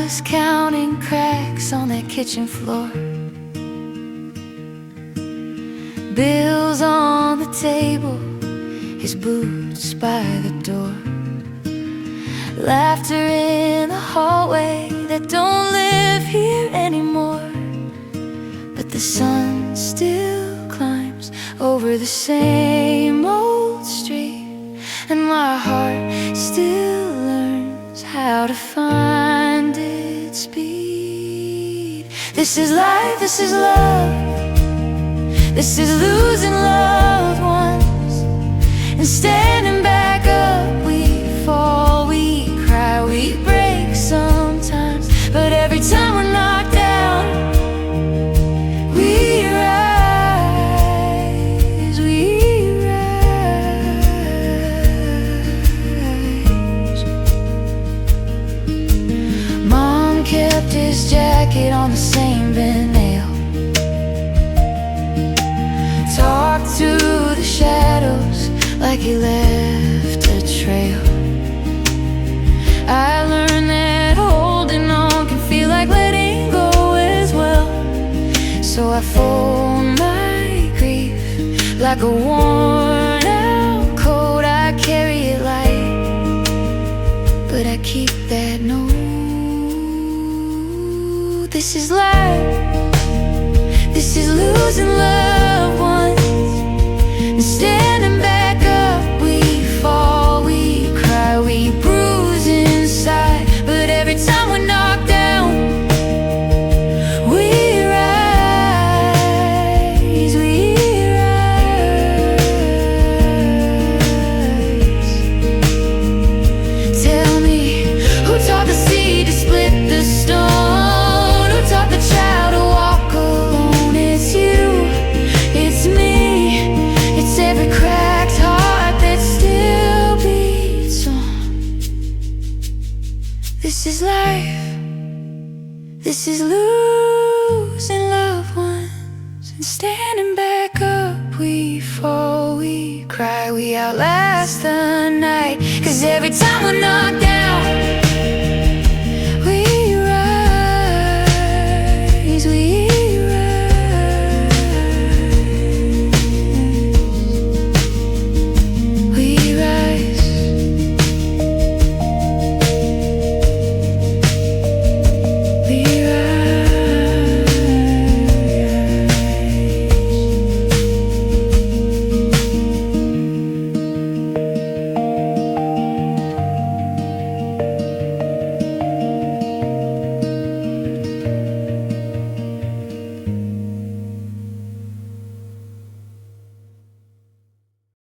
was counting cracks on that kitchen floor, bills on the table, his boots by the door, laughter in the hallway that don't live here anymore. But the sun still climbs over the same old street, and my heart still learns how to find its speed. This is life, this is love, this is losing loved ones and standing back up. We fall, we cry, we break sometimes, but every time we're knocked down, we rise, we rise. Mom kept his jacket on the same bent nail, talked to the shadows like he left a trail. I learned that holding on can feel like letting go as well. So I fold my grief like a worn out coat. I carry it light, but I keep that note. This is life, this is losing loved ones and standing back up. We fall, we cry, we bruise inside, but every time we're knocked down, we rise, we rise. Tell me, who taught the sea to split the stone? Who taught the child to walk alone? It's you, it's me, it's every cracked heart that still beats on. This is life, this is losing loved ones and standing back up. We fall, we cry, we outlast the night, 'cause every time we're knocked down,